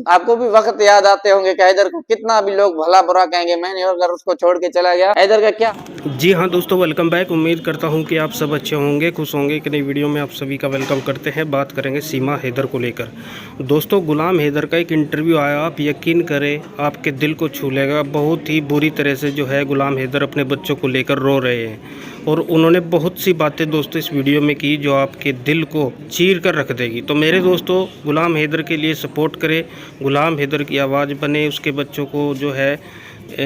आपको भी वक्त याद आते होंगे कि हैदर को कितना भी लोग भला बुरा कहेंगे, मैंने अगर उसको छोड़ के चला गया, हैदर का क्या। जी हाँ दोस्तों, वेलकम बैक। उम्मीद करता हूँ कि आप सब अच्छे होंगे, खुश होंगे। कि नई वीडियो में आप सभी का वेलकम करते हैं। बात करेंगे सीमा हैदर को लेकर। दोस्तों, गुलाम हैदर का एक इंटरव्यू आया, आप यकीन करें आपके दिल को छू लेगा। बहुत ही बुरी तरह से जो है गुलाम हैदर अपने बच्चों को लेकर रो रहे हैं और उन्होंने बहुत सी बातें दोस्तों इस वीडियो में की जो आपके दिल को चीर कर रख देगी। तो मेरे दोस्तों, गुलाम हैदर के लिए सपोर्ट करें, गुलाम हैदर की आवाज़ बने, उसके बच्चों को जो है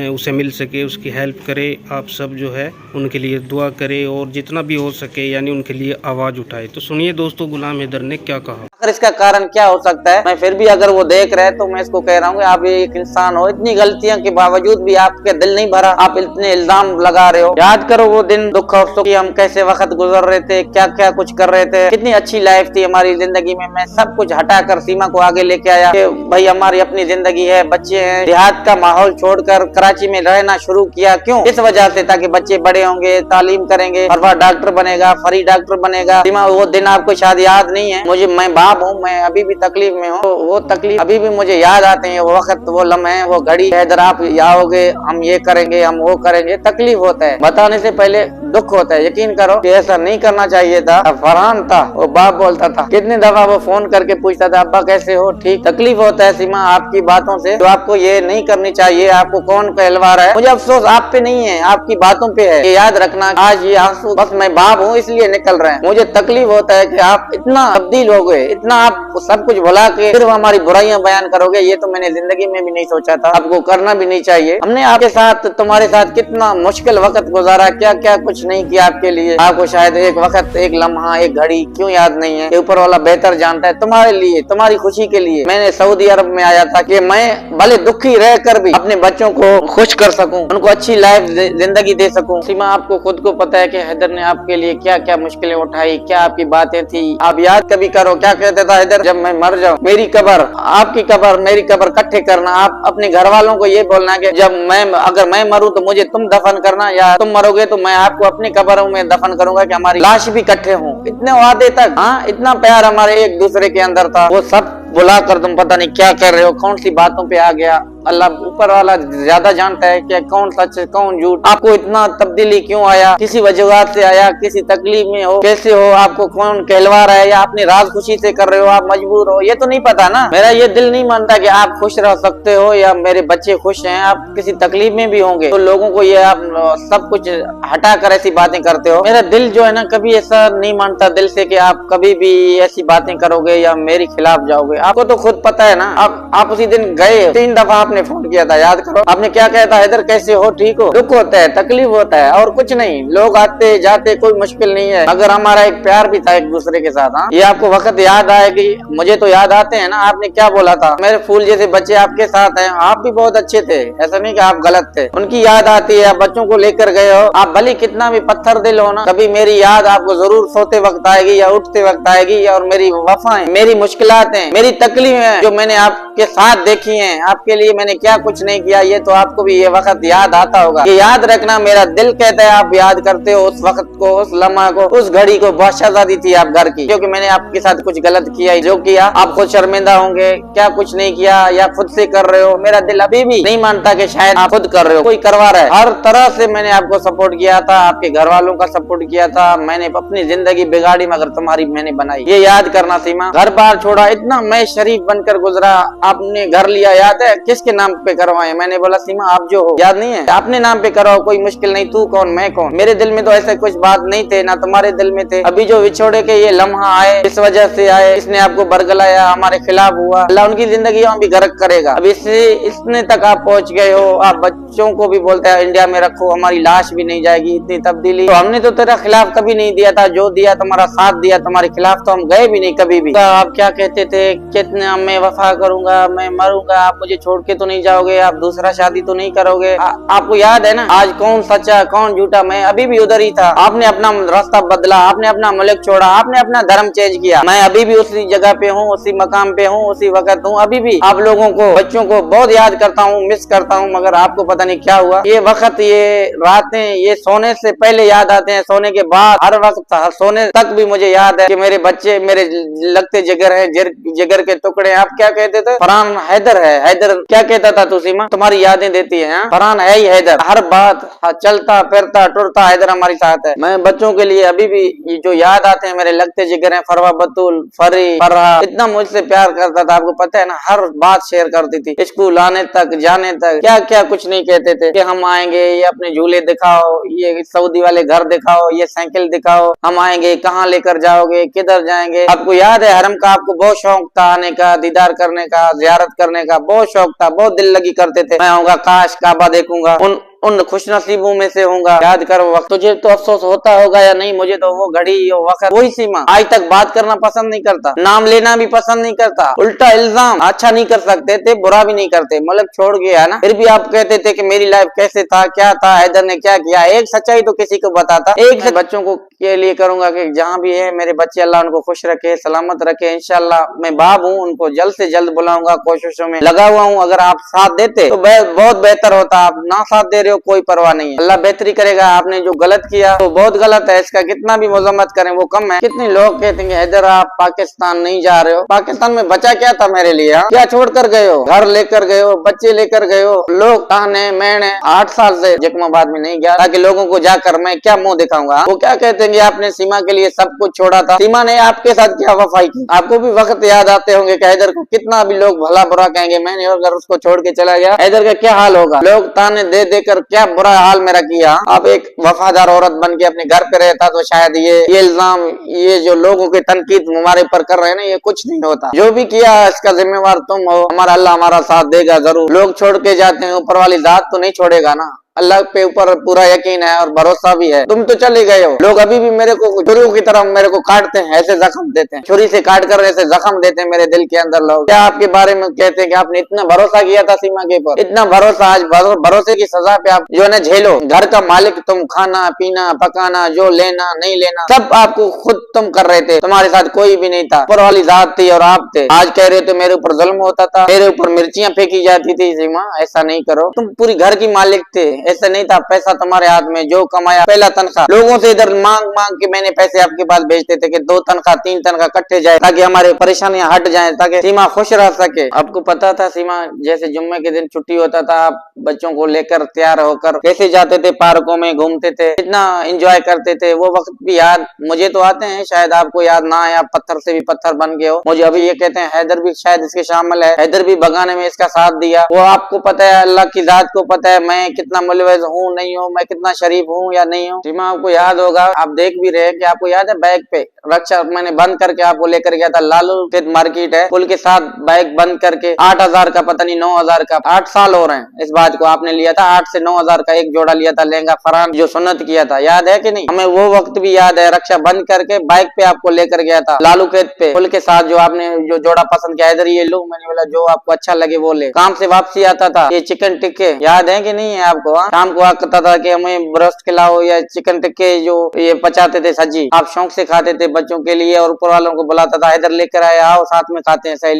उसे मिल सके, उसकी हेल्प करें। आप सब जो है उनके लिए दुआ करें और जितना भी हो सके यानी उनके लिए आवाज़ उठाए। तो सुनिए दोस्तों गुलाम हैदर ने क्या कहा। अगर इसका कारण क्या हो सकता है, मैं फिर भी अगर वो देख रहे हैं तो मैं इसको कह रहा हूँ आप एक इंसान हो, इतनी गलतियों के बावजूद भी आपके दिल नहीं भरा, आप इतने इल्जाम लगा रहे हो। याद करो वो दिन दुख और सुख, हम कैसे वक्त गुजर रहे थे, क्या क्या कुछ कर रहे थे, कितनी अच्छी लाइफ थी हमारी जिंदगी में। मैं सब कुछ हटाकर सीमा को आगे लेके आया कि भाई हमारी अपनी जिंदगी है, बच्चे हैं, देहात का माहौल छोड़कर कराची में रहना शुरू किया। क्यों? इस वजह से ताकि बच्चे बड़े होंगे, तालीम करेंगे, और वह डॉक्टर बनेगा, फरी डॉक्टर बनेगा। सीमा, वो दिन आपको शायद याद नहीं है, मुझे, मैं बाप हूँ, मैं अभी भी तकलीफ में हूँ। वो तकलीफ अभी भी मुझे याद आते हैं, वो वक्त, वो लम्हे, वो घड़ी। हैदर आप आओगे, हम ये करेंगे, हम वो करेंगे। तकलीफ होता है, बताने से पहले दुख होता है। यकीन करो कि ऐसा नहीं करना चाहिए था। फरहान था, वो बाप बोलता था, कितनी दफा वो फोन करके पूछता था, अब्बा कैसे हो, ठीक। तकलीफ होता है सीमा आपकी बातों से, तो आपको ये नहीं करनी चाहिए। आपको कौन कहलवा रहा है, मुझे अफसोस आप पे नहीं है, आपकी बातों पे है। ये याद रखना, आज ये आंसू बस मैं बाप हूँ इसलिए निकल रहे हैं। मुझे तकलीफ होता है कि आप इतना तब्दील हो गए, इतना आप सब कुछ भुला के सिर्फ हमारी बुराइयां बयान करोगे। ये तो मैंने जिंदगी में भी नहीं सोचा था, आपको करना भी नहीं चाहिए। हमने आपके साथ, तुम्हारे साथ कितना मुश्किल वक्त गुजारा, क्या क्या कुछ नहीं किया आपके लिए। आपको शायद एक वक्त, एक लम्हा, एक घड़ी क्यों याद नहीं है, ऊपर वाला बेहतर जानता है। तुम्हारे लिए, तुम्हारी खुशी के लिए मैंने सऊदी अरब में आया था कि मैं भले दुखी रहकर भी अपने बच्चों को खुश कर सकूं, उनको अच्छी लाइफ जिंदगी दे सकूं। सीमा, आपको खुद को पता है कि हैदर ने आपके लिए क्या क्या मुश्किलें उठाई, क्या आपकी बातें थी। आप याद कभी करो, क्या कहता था हैदर, जब मैं मर जाऊं मेरी कब्र, आपकी कब्र, मेरी कब्र इकट्ठे करना। आप अपने घर वालों को ये बोलना कि जब मैं, अगर मैं मरूं तो मुझे तुम दफन करना, या तुम मरोगे तो मैं आपको अपनी कब्रों में दफन करूंगा कि हमारी लाश भी इकट्ठे हों। इतने वादे तक, हाँ, इतना प्यार हमारे एक दूसरे के अंदर था, वो सब बुला कर तुम पता नहीं क्या कर रहे हो, कौन सी बातों पे आ गया। अल्लाह ऊपर वाला ज्यादा जानता है कि कौन सच है कौन झूठ। आपको इतना तब्दीली क्यों आया, किसी वजूहात से आया, किसी तकलीफ में हो, कैसे हो, आपको कौन कहलवा रहा है, या अपनी राज खुशी से कर रहे हो, आप मजबूर हो, ये तो नहीं पता ना। मेरा ये दिल नहीं मानता कि आप खुश रह सकते हो या मेरे बच्चे खुश हैं। आप किसी तकलीफ में भी होंगे तो लोगों को ये आप सब कुछ हटा कर ऐसी बातें करते हो। मेरा दिल जो है ना, कभी ऐसा नहीं मानता दिल से कि आप कभी भी ऐसी बातें करोगे या मेरे खिलाफ जाओगे। आपको तो खुद पता है ना, आप उसी दिन गए, 3 दफा आपने फोन किया था, याद करो। आपने क्या कहता, हैदर कैसे हो, ठीक हो। दुख होता है, तकलीफ होता है, और कुछ नहीं। लोग आते जाते, कोई मुश्किल नहीं है, मगर हमारा एक प्यार भी था एक दूसरे के साथ। हाँ, ये आपको वक्त याद आएगी, मुझे तो याद आते हैं ना। आपने क्या बोला था, मेरे फूल जैसे बच्चे आपके साथ हैं, आप भी बहुत अच्छे थे, ऐसा नहीं कि आप गलत थे। उनकी याद आती है, बच्चों को लेकर गए हो। आप भले कितना भी पत्थर दिल हो ना, कभी मेरी याद आपको जरूर सोते वक्त आएगी या उठते वक्त आएगी। और मेरी वफाएं, मेरी मुश्किलातें, मेरी तकलीफ है जो मैंने आपके साथ देखी हैं, आपके लिए मैंने क्या कुछ नहीं किया, ये तो आपको भी ये वक्त याद आता होगा। ये याद रखना, मेरा दिल कहता है आप याद करते हो उस वक्त को, उस लम्हा को, उस घड़ी को। बहुत शहजादी थी आप घर की, क्योंकि मैंने आपके साथ कुछ गलत किया, जो किया आप खुद शर्मिंदा होंगे। क्या कुछ नहीं किया या खुद से कर रहे हो, मेरा दिल अभी भी नहीं मानता कि शायद आप खुद कर रहे हो, कोई करवा रहा है। हर तरह से मैंने आपको सपोर्ट किया था, आपके घर वालों का सपोर्ट किया था। मैंने अपनी जिंदगी बिगाड़ी मगर तुम्हारी मैंने बनाई, ये याद करना सीमा। घर बार छोड़ा, इतना मैं शरीफ बनकर गुजरा, आपने घर लिया, याद है, किसके नाम पे करवाए। मैंने बोला सीमा आप जो हो, याद नहीं है, अपने नाम पे कराओ, कोई मुश्किल नहीं। तू कौन, मैं कौन, मेरे दिल में तो ऐसे कुछ बात नहीं थे ना तुम्हारे दिल में थे। अभी जो विछोड़े के ये लम्हा आए, इस वजह से आए, इसने आपको बरगलाया, हमारे खिलाफ हुआ। अल्लाह उनकी जिंदगी भी गर्क करेगा। अब इसने तक आप पहुंच गए हो। आप बच्चों को भी बोलते हैं इंडिया में रखो, हमारी लाश भी नहीं जाएगी। इतनी तब्दीली तो हमने तो तेरा खिलाफ कभी नहीं दिया था, जो दिया तुम्हारा साथ दिया, तुम्हारे खिलाफ तो हम गए भी नहीं कभी भी। तो आप क्या कहते थे, कितना मैं वफा करूंगा, मैं मरूंगा, आप मुझे छोड़ के तो नहीं जाओगे, आप दूसरा शादी तो नहीं करोगे। आपको याद है ना आज कौन सच्चा कौन झूठा, मैं अभी भी उधर ही था। आपने अपना रास्ता बदला, आपने अपना मुल्क छोड़ा, आपने अपना धर्म चेंज किया। मैं अभी भी उसी जगह पे हूँ, उसी मकाम पे हूँ, उसी वक्त हूँ। अभी भी आप लोगों को, बच्चों को बहुत याद करता हूँ, मिस करता हूँ, मगर आपको पता नहीं क्या हुआ। ये वक्त, ये रातें, ये सोने से पहले याद आते हैं, सोने के बाद, हर वक्त सोने तक भी मुझे याद है कि मेरे बच्चे मेरे लगते जिगर है, जिगर के टुकड़े। आप क्या कहते थे, फरहान हैदर है। हैदर क्या कहता था तू सीमा, तुम्हारी यादें देती है। फरहान है ही हैदर, हर बात चलता फिरता टुरता हैदर हमारे साथ है। मैं बच्चों के लिए अभी भी ये जो याद आते हैं मेरे लगते जिगर हैं, फरवा बतूल, फरी, फरहा इतना मुझसे प्यार करता था, आपको पता है ना, हर बात शेयर करती थी। स्कूल आने तक जाने तक क्या क्या कुछ नहीं कहते थे कि हम आएंगे, ये अपने झूले दिखाओ, ये सऊदी वाले घर दिखाओ, ये साइकिल दिखाओ, हम आएंगे, कहाँ लेकर जाओगे, किधर जाएंगे। आपको याद है हरम का आपको बहुत शौक था आने का, दीदार करने का, जियारत करने का बहुत शौक था, बहुत दिल लगी करते थे। मैं आऊंगा, काश काबा देखूंगा, उन खुशनसीबों में से होगा। याद कर वो वक्त, तुझे तो अफसोस होता होगा या नहीं, मुझे तो वो घड़ी वो वक्त वही सीमा आज तक बात करना पसंद नहीं करता, नाम लेना भी पसंद नहीं करता, उल्टा इल्जाम अच्छा नहीं कर सकते थे, बुरा भी नहीं करते, मुल्क छोड़ गया ना, फिर भी आप कहते थे कि मेरी लाइफ कैसे था, क्या था, हैदर ने क्या किया। एक सच्चाई तो किसी को बताता, एक बच्चों को के लिए करूंगा कि जहाँ भी है मेरे बच्चे अल्लाह उनको खुश रखे, सलामत रखे। इंशाल्लाह मैं बाप हूँ, उनको जल्द से जल्द बुलाऊंगा, कोशिशों में लगा हुआ हूँ। अगर आप साथ देते तो बहुत बेहतर होता, आप ना साथ दे रहे हो कोई परवाह नहीं है, अल्लाह बेहतरी करेगा। आपने जो गलत किया वो बहुत गलत है, इसका कितना भी मजम्मत करें वो कम है। कितने लोग कहते हैं हैदर आप पाकिस्तान नहीं जा रहे हो, पाकिस्तान में बचा क्या था मेरे लिए, क्या छोड़ कर गए हो, घर लेकर गए हो, बच्चे लेकर गए हो, लोग ताने मैंने 8 साल से जख्माबाद में नहीं गया ताकि लोगों को जाकर मैं क्या मुंह दिखाऊंगा। वो क्या कहते हैं आपने सीमा के लिए सब कुछ छोड़ा था, सीमा ने आपके साथ क्या वफाई की। आपको भी वक्त याद आते होंगे कि हैदर को कितना भी लोग भला बुरा कहेंगे, मैंने अगर उसको छोड़ के चला गया हैदर का क्या हाल होगा, लोग ताने दे देकर क्या बुरा हाल मेरा किया। आप एक वफादार औरत बन के अपने घर पे रहता तो शायद ये इल्जाम, ये जो लोगों के तनकीद हमारे ऊपर कर रहे हैं ना, ये कुछ नहीं होता। जो भी किया इसका जिम्मेवार तुम हो, हमारा अल्लाह हमारा साथ देगा जरूर। लोग छोड़ के जाते हैं, ऊपर वाली जात तो नहीं छोड़ेगा ना, अल्लाह पे ऊपर पूरा यकीन है और भरोसा भी है। तुम तो चले गए हो, लोग अभी भी मेरे को छुरियों की तरह मेरे को काटते हैं, ऐसे जख्म देते हैं, छुरी से काट कर ऐसे जख्म देते हैं मेरे दिल के अंदर। लोग क्या आपके बारे में कहते हैं कि आपने इतना भरोसा किया था सीमा के ऊपर, इतना भरोसा, आज भरोसे की सजा पे आप जो है ना झेलो। घर का मालिक तुम, खाना पीना पकाना, जो लेना नहीं लेना सब आपको खुद तुम कर रहे थे, तुम्हारे साथ कोई भी नहीं था, ऊपर वाली जात थी और आप थे। आज कह रहे थे मेरे ऊपर जुल्म होता था, मेरे ऊपर मिर्चियां फेंकी जाती थी। सीमा ऐसा नहीं करो, तुम पूरी घर की मालिक थे, ऐसा नहीं था। पैसा तुम्हारे हाथ में, जो कमाया पहला तनख्वाह लोगों से इधर मांग मांग के मैंने पैसे आपके पास भेजते थे कि 2 तनख्वाह 3 तनख्वाह इकट्ठे जाए ताकि हमारे परेशानियां हट जाएं, ताकि सीमा खुश रह सके। आपको पता था सीमा जैसे जुम्मे के दिन छुट्टी होता था, आप बच्चों को लेकर तैयार होकर कैसे जाते थे, पार्कों में घूमते थे, इतना एंजॉय करते थे। वो वक्त भी याद मुझे तो आते हैं, शायद आपको याद ना आए, आप पत्थर से भी पत्थर बन गए हो। मुझे अभी ये कहते हैं हैदर भी शायद इसके शामिल है, हैदर भी भगाने में इसका साथ दिया। वो आपको पता है, अल्लाह की जात को पता है मैं कितना मुलविज हूँ नहीं हूँ, मैं कितना शरीफ हूँ या नहीं हूँ। सीमा आपको याद होगा, आप देख भी रहे कि आपको याद है बैग पे रक्षा मैंने बंद करके आपको लेकर गया था, लालू के मार्केट है पुल के साथ, बैग बंद करके 8,000 का पता नहीं 9,000 का, 8 साल हो रहे हैं इस बात को, आपने लिया था 8 से 9,000 का एक जोड़ा लिया था लहंगा, फरहान जो सुन्नत किया था, याद है कि नहीं। हमें वो वक्त भी याद है, रक्षा बंद करके बाइक पे आपको लेकर गया था लालू खेत पे पुल के साथ, जो आपने जो जोड़ा पसंद किया, इधर ये लो, मैंने बोला जो आपको अच्छा लगे वो ले। काम से वापसी आता था ये चिकन टिक्के, याद है कि नहीं है आपको। शाम को आता था कि हमें ब्रोस्ट खिलाओ या चिकन टिक्के जो ये पचाते थे सजी, आप शौक से खाते थे बच्चों के लिए, और ऊपर वालों को बुलाता था, इधर लेकर आए आओ साथ में खाते हैं सहेली।